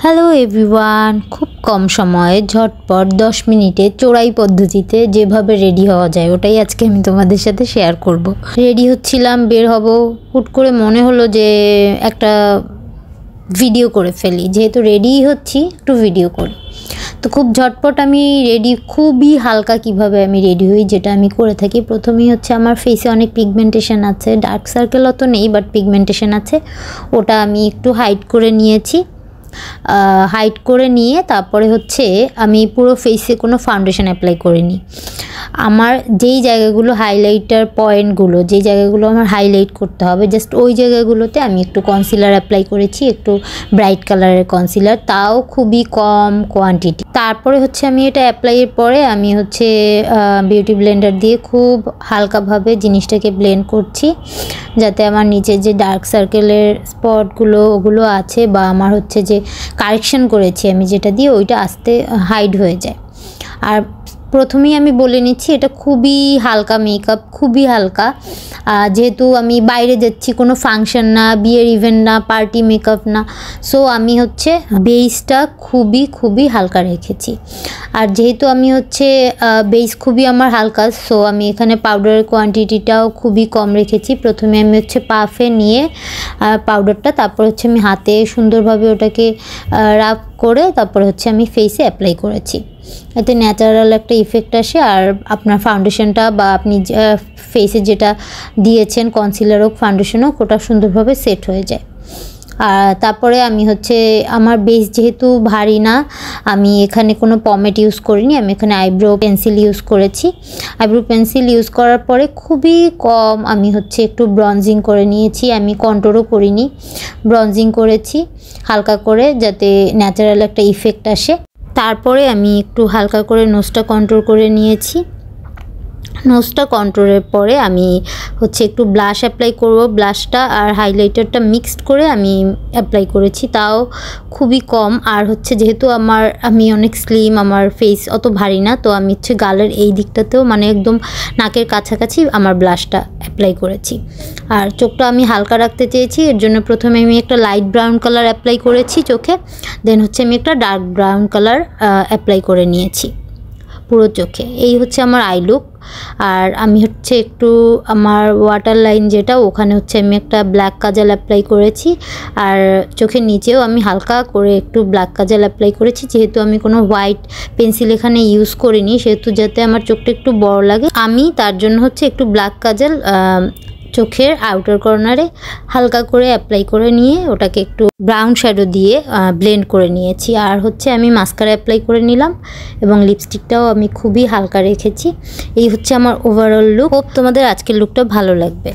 Hello everyone, খুব কম সময়ে ঝটপট 10 মিনিটে চোরাই পদ্ধতিতে যেভাবে রেডি হওয়া যায় ওটাই আজকে আমি তোমাদের সাথে শেয়ার করব। রেডি হচ্ছিলাম, বের হব, হুট করে মনে হলো যে একটা ভিডিও করে ফেলি, যেহেতু রেডি হচ্ছি একটু ভিডিও করি। তো খুব ঝটপট আমি রেডি, খুবই হালকা কিভাবে আমি রেডি হই যেটা আমি করে থাকি। প্রথমেই হচ্ছে আমার ফেসে অনেক পিগমেন্টেশন আছে, ডার্ক সার্কেল অত নেই বাট পিগমেন্টেশন আছে, ওটা আমি একটু হাইড করে নিয়েছি। হাইড করে নিয়ে তারপরে হচ্ছে আমি পুরো ফেসে কোনো ফাউন্ডেশন অ্যাপ্লাই করিনি। আমার যেই জায়গাগুলো হাইলাইটার পয়েন্টগুলো, যেই জায়গাগুলো আমার হাইলাইট করতে হবে জাস্ট ওই জায়গাগুলোতে আমি একটু কনসিলার অ্যাপ্লাই করেছি, একটু ব্রাইট কালারের কনসিলার, তাও খুবই কম কোয়ান্টিটি। তারপরে হচ্ছে আমি এটা অ্যাপ্লাইয়ের পরে আমি হচ্ছে বিউটি ব্লেন্ডার দিয়ে খুব হালকাভাবে জিনিসটাকে ব্লেন্ড করছি, যাতে আমার নিচে যে ডার্ক সার্কেলের স্পটগুলো ওগুলো আছে বা আমার হচ্ছে যে কারেকশন করেছি আমি যেটা দিয়ে, ওইটা আস্তে হাইড হয়ে যায়। আর প্রথমেই আমি বলে নিচ্ছি এটা খুবই হালকা মেকআপ, খুবই হালকা, যেহেতু আমি বাইরে যাচ্ছি, কোনো ফাংশন না, বিয়ের ইভেন্ট না, পার্টি মেকআপ না, সো আমি হচ্ছে বেসটা খুবই হালকা রেখেছি। আর যেহেতু আমি হচ্ছে বেস খুবই আমার হালকা, সো আমি এখানে পাউডারের কোয়ান্টিটিটাও খুবই কম রেখেছি। প্রথমে আমি হচ্ছে পাফে নিয়ে পাউডারটা, তারপর হচ্ছে আমি হাতে সুন্দরভাবে ওটাকে রাব করে তারপরে হচ্ছে আমি ফেসে অ্যাপ্লাই করেছি। এতে ন্যাচারাল একটা ইফেক্ট আসে, আর আপনার ফাউন্ডেশনটা বা আপনি ফেসে যেটা দিয়েছেন কনসিলার হোক ফাউন্ডেশন হোক ওটা সুন্দরভাবে সেট হয়ে যায়। আর তারপরে আমি হচ্ছে আমার বেস যেহেতু ভারী না, আমি এখানে কোনো পমেট ইউজ করিনি, আমি এখানে আইব্রো পেন্সিল ইউজ করেছি। আইব্রো পেন্সিল ইউজ করার পরে খুবই কম আমি হচ্ছে একটু ব্রঞ্জিং করে নিয়েছি, আমি কন্ট্রোলও করিনি, ব্রঞ্জিং করেছি হালকা করে যাতে ন্যাচারাল একটা ইফেক্ট আসে। তারপরে আমি একটু হালকা করে নোজটা কন্ট্রোল করে নিয়েছি। নোজটা কন্ট্রোলের পরে আমি হচ্ছে একটু ব্লাশ অ্যাপ্লাই করব, ব্লাশটা আর হাইলাইটারটা মিক্সড করে আমি অ্যাপ্লাই করেছি, তাও খুবই কম। আর হচ্ছে যেহেতু আমি অনেক স্লিম, আমার ফেস অত ভারী না, তো আমি হচ্ছে গালের এই দিকটাতেও মানে একদম নাকের কাছাকাছি আমার ব্লাশটা অ্যাপ্লাই করেছি। আর চোখটা আমি হালকা রাখতে চেয়েছি, এর জন্য প্রথমে আমি একটা লাইট ব্রাউন কালার অ্যাপ্লাই করেছি চোখে, দেন হচ্ছে আমি একটা ডার্ক ব্রাউন কালার অ্যাপ্লাই করে নিয়েছি পুরো চোখে। এই হচ্ছে আমার আই লুক। আর আমি হচ্ছে একটু আমার ওয়াটার লাইন যেটা, ওখানে হচ্ছে আমি একটা ব্ল্যাক কাজল অ্যাপ্লাই করেছি, আর চোখের নিচেও আমি হালকা করে একটু ব্ল্যাক কাজল অ্যাপ্লাই করেছি। যেহেতু আমি কোনো হোয়াইট পেন্সিল এখানে ইউজ করিনি, সেহেতু যাতে আমার চোখটা একটু বড় লাগে, আমি তার জন্য হচ্ছে একটু ব্ল্যাক কাজল চোখের আউটার কর্নারে হালকা করে অ্যাপ্লাই করে নিয়ে ওটাকে একটু ব্রাউন শ্যাডো দিয়ে ব্লেন্ড করে নিয়েছি। আর হচ্ছে আমি মাস্কারা অ্যাপ্লাই করে নিলাম এবং লিপস্টিকটাও আমি খুবই হালকা রেখেছি। এই হচ্ছে আমার ওভারঅল লুক। হোপ তোমাদের আজকের লুকটা ভালো লাগবে।